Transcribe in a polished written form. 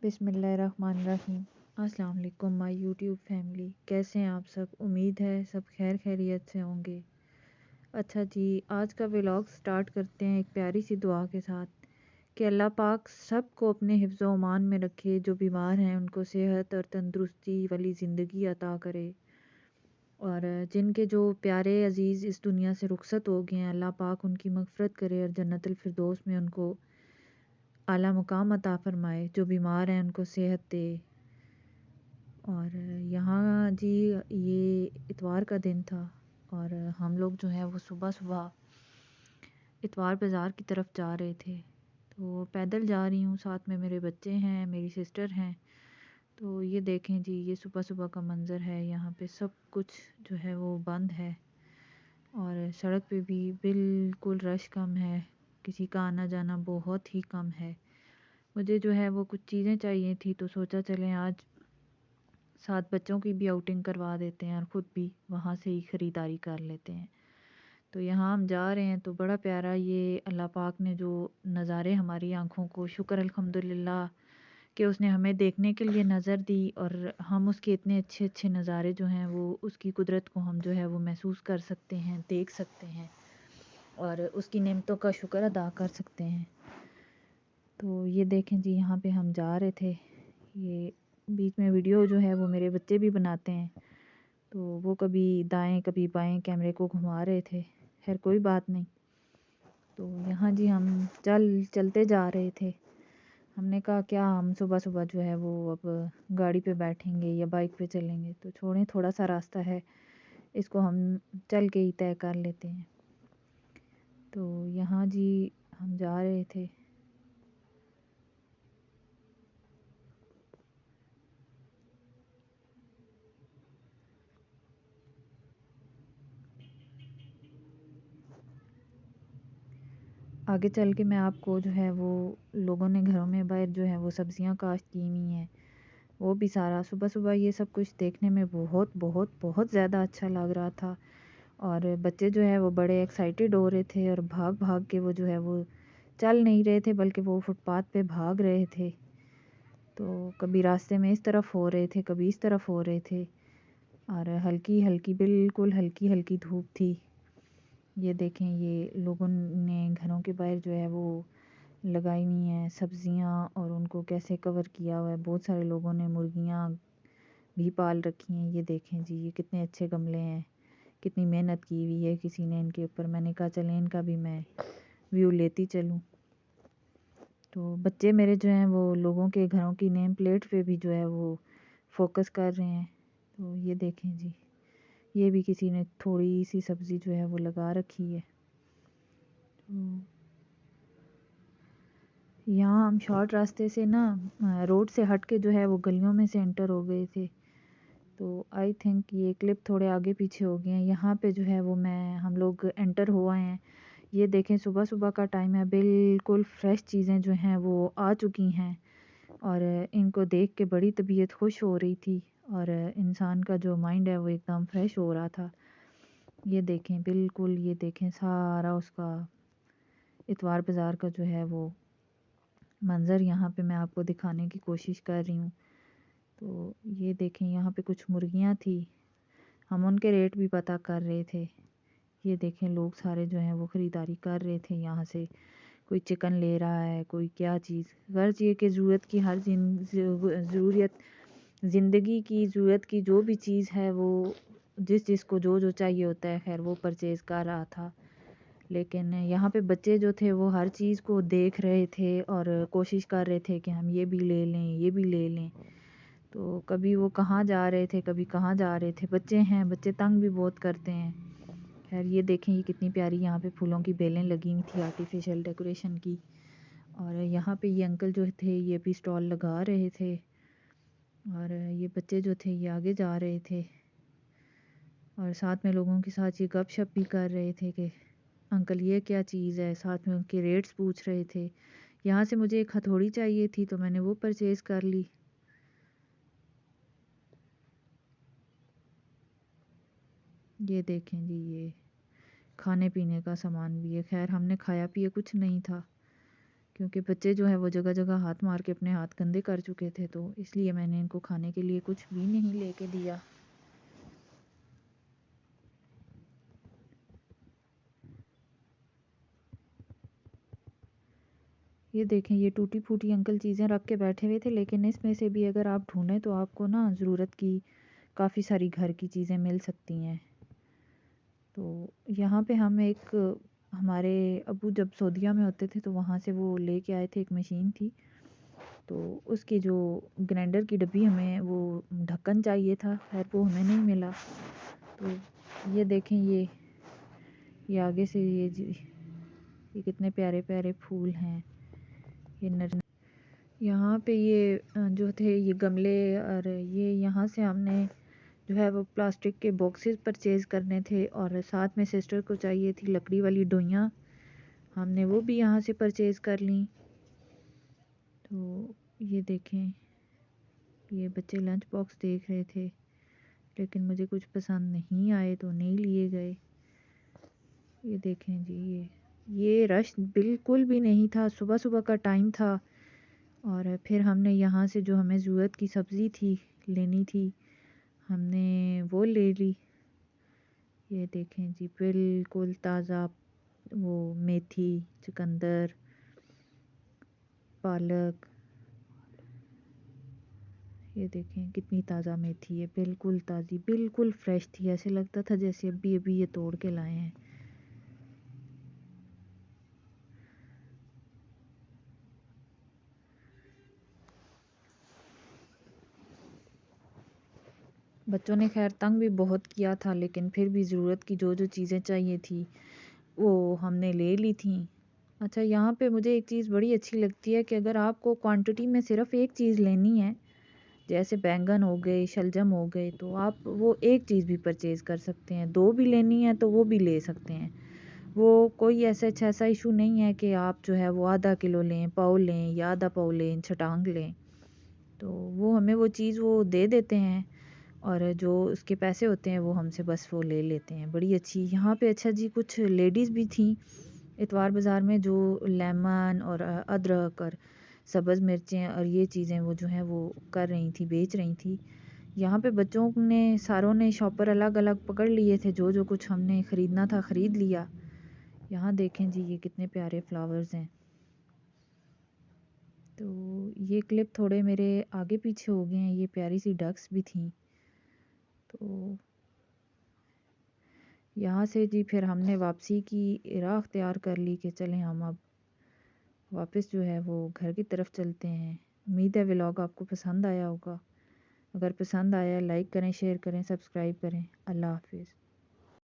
بسم اللہ الرحمن الرحیم۔ السلام علیکم مائی یوٹیوب فیملی، کیسے ہیں آپ سب؟ امید ہے سب خیر خیریت سے ہوں گے۔ اچھا جی، آج کا ولاگ سٹارٹ کرتے ہیں ایک پیاری سی دعا کے ساتھ کہ اللہ پاک سب کو اپنے حفظ و امان میں رکھے، جو بیمار ہیں ان کو صحت اور تندرستی والی زندگی عطا کرے، اور جن کے جو پیارے عزیز اس دنیا سے رخصت ہو گئے ہیں اللہ پاک ان کی مغفرت کرے اور جنت الفردوس میں ان کو اعلیٰ مقام عطا فرمائے، جو بیمار ہیں ان کو صحت دے۔ اور یہاں جی یہ اتوار کا دن تھا اور ہم لوگ جو ہے وہ صبح صبح اتوار بازار کی طرف جا رہے تھے، تو پیدل جا رہی ہوں، ساتھ میں میرے بچے ہیں، میری سسٹر ہیں۔ تو یہ دیکھیں جی، یہ صبح صبح کا منظر ہے، یہاں پہ سب کچھ جو ہے وہ بند ہے اور سڑک پہ بھی بالکل رش کم ہے، کسی کا آنا جانا بہت ہی کم ہے۔ مجھے جو ہے وہ کچھ چیزیں چاہیے تھی، تو سوچا چلیں آج ساتھ بچوں کی بھی آؤٹنگ کروا دیتے ہیں اور خود بھی وہاں سے ہی خریداری کر لیتے ہیں۔ تو یہاں ہم جا رہے ہیں تو بڑا پیارا یہ اللہ پاک نے جو نظارے ہماری آنکھوں کو، شکر الحمدللہ کہ اس نے ہمیں دیکھنے کے لیے نظر دی، اور ہم اس کے اتنے اچھے اچھے نظارے جو ہیں وہ اس کی قدرت کو ہم جو ہے وہ محسوس کر سکتے ہیں، دیکھ سکتے ہیں اور اس کی نعمتوں کا شکر ادا کر سکتے ہیں۔ تو یہ دیکھیں جی، یہاں پہ ہم جا رہے تھے، یہ بیچ میں ویڈیو جو ہے وہ میرے بچے بھی بناتے ہیں، تو وہ کبھی دائیں کبھی بائیں کیمرے کو گھما رہے تھے، خیر کوئی بات نہیں۔ تو یہاں جی ہم چلتے جا رہے تھے، ہم نے کہا کیا ہم صبح صبح جو ہے وہ اب گاڑی پہ بیٹھیں گے یا بائک پہ چلیں گے، تو چھوڑیں، تھوڑا سا راستہ ہے، اس کو ہم چل کے ہی طے کر لیتے ہیں۔ تو یہاں جی ہم جا رہے تھے، آگے چل کے میں آپ کو جو ہے وہ لوگوں نے گھروں میں باہر جو ہے وہ سبزیاں کاشت کی ہوئی ہیں، وہ بھی سارا صبح صبح یہ سب کچھ دیکھنے میں بہت بہت بہت زیادہ اچھا لگ رہا تھا، اور بچے جو ہے وہ بڑے ایکسائٹیڈ ہو رہے تھے اور بھاگ بھاگ کے وہ جو ہے وہ چل نہیں رہے تھے بلکہ وہ فٹ پاتھ پہ بھاگ رہے تھے، تو کبھی راستے میں اس طرف ہو رہے تھے کبھی اس طرف ہو رہے تھے، اور ہلکی ہلکی بالکل ہلکی ہلکی دھوپ تھی۔ یہ دیکھیں، یہ لوگوں نے گھروں کے باہر جو ہے وہ لگائی ہوئی ہیں سبزیاں اور ان کو کیسے کور کیا ہوا ہے، بہت سارے لوگوں نے مرغیاں بھی پال رکھی ہیں۔ یہ دیکھیں جی، یہ کتنے اچھے گملے ہیں، کتنی محنت کی ہوئی ہے کسی نے ان کے اوپر۔ میں نے کہا چلیں ان کا بھی میں ویو لیتی چلوں۔ تو بچے میرے جو ہیں وہ لوگوں کے گھروں کی نیم پلیٹ پہ بھی جو ہے وہ فوکس کر رہے ہیں۔ تو یہ دیکھیں جی، یہ بھی کسی نے تھوڑی سی سبزی جو ہے وہ لگا رکھی ہے۔ یہاں ہم شارٹ راستے سے نا روڈ سے ہٹ کے جو ہے وہ گلیوں میں سے انٹر ہو گئے تھے، تو آئی تھنک یہ کلپ تھوڑے آگے پیچھے ہو گئے ہیں۔ یہاں پہ جو ہے وہ ہم لوگ انٹر ہوا ہیں۔ یہ دیکھیں صبح صبح کا ٹائم ہے، بالکل فریش چیزیں جو ہیں وہ آ چکی ہیں اور ان کو دیکھ کے بڑی طبیعت خوش ہو رہی تھی اور انسان کا جو مائنڈ ہے وہ ایک دم فریش ہو رہا تھا۔ یہ دیکھیں بالکل، یہ دیکھیں سارا اس کا اتوار بازار کا جو ہے وہ منظر یہاں پہ میں آپ کو دکھانے کی کوشش کر رہی ہوں۔ تو یہ دیکھیں یہاں پہ کچھ مرغیاں تھی، ہم ان کے ریٹ بھی پتہ کر رہے تھے۔ یہ دیکھیں لوگ سارے جو ہیں وہ خریداری کر رہے تھے، یہاں سے کوئی چکن لے رہا ہے، کوئی کیا چیز، غرض یہ کہ ضرورت کی ہر زندگی کی ضرورت کی جو بھی چیز ہے وہ جس کو جو چاہیے ہوتا ہے، خیر وہ پرچیز کر رہا تھا۔ لیکن یہاں پہ بچے جو تھے وہ ہر چیز کو دیکھ رہے تھے اور کوشش کر رہے تھے کہ ہم یہ بھی لے لیں یہ بھی لے لیں، تو کبھی وہ کہاں جا رہے تھے کبھی کہاں جا رہے تھے۔ بچے ہیں، بچے تنگ بھی بہت کرتے ہیں۔ خیر یہ دیکھیں، یہ کتنی پیاری یہاں پہ پھولوں کی بیلیں لگی ہوئی تھی آرٹیفیشل ڈیکوریشن کی، اور یہاں پہ یہ انکل جو تھے یہ بھی سٹال لگا رہے تھے، اور یہ بچے جو تھے یہ آگے جا رہے تھے اور ساتھ میں لوگوں کے ساتھ یہ گپ شپ بھی کر رہے تھے کہ انکل یہ کیا چیز ہے، ساتھ میں ان کے ریٹس پوچھ رہے تھے۔ یہاں سے مجھے ایک ہتھوڑی چاہیے تھی تو میں نے وہ پرچیز کر لی۔ یہ دیکھیں جی، یہ کھانے پینے کا سامان بھی ہے، خیر ہم نے کھایا پیا کچھ نہیں تھا کیونکہ بچے جو ہے وہ جگہ جگہ ہاتھ مار کے اپنے ہاتھ گندے کر چکے تھے، تو اس لیے میں نے ان کو کھانے کے لیے کچھ بھی نہیں لے کے دیا۔ یہ دیکھیں، یہ ٹوٹی پھوٹی انکل چیزیں رکھ کے بیٹھے ہوئے تھے، لیکن اس میں سے بھی اگر آپ ڈھونڈیں تو آپ کو نا ضرورت کی کافی ساری گھر کی چیزیں مل سکتی ہیں۔ تو یہاں پہ ہم ہمارے ابو جب سعودیہ میں ہوتے تھے تو وہاں سے وہ لے کے آئے تھے، ایک مشین تھی، تو اس کی جو گرائنڈر کی ڈبی ہمیں وہ ڈھکن چاہیے تھا، خیر وہ ہمیں نہیں ملا۔ تو یہ دیکھیں، یہ آگے سے یہ کتنے پیارے پیارے پھول ہیں، یہ یہاں پہ یہ جو تھے یہ گملے، اور یہ یہاں سے ہم نے جو ہے وہ پلاسٹک کے باکسز پرچیز کرنے تھے، اور ساتھ میں سسٹر کو چاہیے تھی لکڑی والی ڈوئیاں، ہم نے وہ بھی یہاں سے پرچیز کر لیں۔ تو یہ دیکھیں، یہ بچے لنچ باکس دیکھ رہے تھے، لیکن مجھے کچھ پسند نہیں آئے تو نہیں لیے گئے۔ یہ دیکھیں جی، یہ رش بالکل بھی نہیں تھا، صبح صبح کا ٹائم تھا، اور پھر ہم نے یہاں سے جو ہمیں ضرورت کی سبزی تھی لینی تھی ہم نے وہ لے لی۔ یہ دیکھیں جی، بالکل تازہ وہ میتھی، چقندر، پالک، یہ دیکھیں کتنی تازہ میتھی ہے، بالکل تازی، بالکل فریش تھی، ایسے لگتا تھا جیسے ابھی ابھی یہ توڑ کے لائے ہیں۔ بچوں نے خیر تنگ بھی بہت کیا تھا، لیکن پھر بھی ضرورت کی جو جو چیزیں چاہیے تھی وہ ہم نے لے لی تھیں۔ اچھا، یہاں پہ مجھے ایک چیز بڑی اچھی لگتی ہے کہ اگر آپ کو کوانٹٹی میں صرف ایک چیز لینی ہے، جیسے بینگن ہو گئے، شلجم ہو گئے، تو آپ وہ ایک چیز بھی پرچیز کر سکتے ہیں، دو بھی لینی ہے تو وہ بھی لے سکتے ہیں۔ وہ کوئی ایسا ایشو نہیں ہے کہ آپ جو ہے وہ آدھا کلو لیں، پاؤ لیں، یا آدھا پاؤ لیں، چھٹانگ لیں، تو وہ ہمیں وہ چیز وہ دے دیتے ہیں، اور جو اس کے پیسے ہوتے ہیں وہ ہم سے بس وہ لے لیتے ہیں۔ بڑی اچھی یہاں پہ، اچھا جی، کچھ لیڈیز بھی تھیں اتوار بازار میں جو لیمن اور ادرک اور سبز مرچیں اور یہ چیزیں وہ جو ہیں وہ کر رہی تھیں، بیچ رہی تھیں۔ یہاں پہ بچوں نے ساروں نے شاپر الگ الگ پکڑ لیے تھے، جو جو کچھ ہم نے خریدنا تھا خرید لیا۔ یہاں دیکھیں جی، یہ کتنے پیارے فلاورز ہیں۔ تو یہ کلپ تھوڑے میرے آگے پیچھے ہو گئے ہیں، یہ پیاری سی ڈکس بھی تھیں۔ تو یہاں سے جی پھر ہم نے واپسی کی راہ اختیار کر لی کہ چلیں ہم اب واپس جو ہے وہ گھر کی طرف چلتے ہیں۔ امید ہے ولاگ آپ کو پسند آیا ہوگا، اگر پسند آیا لائک کریں، شیئر کریں، سبسکرائب کریں۔ اللہ حافظ۔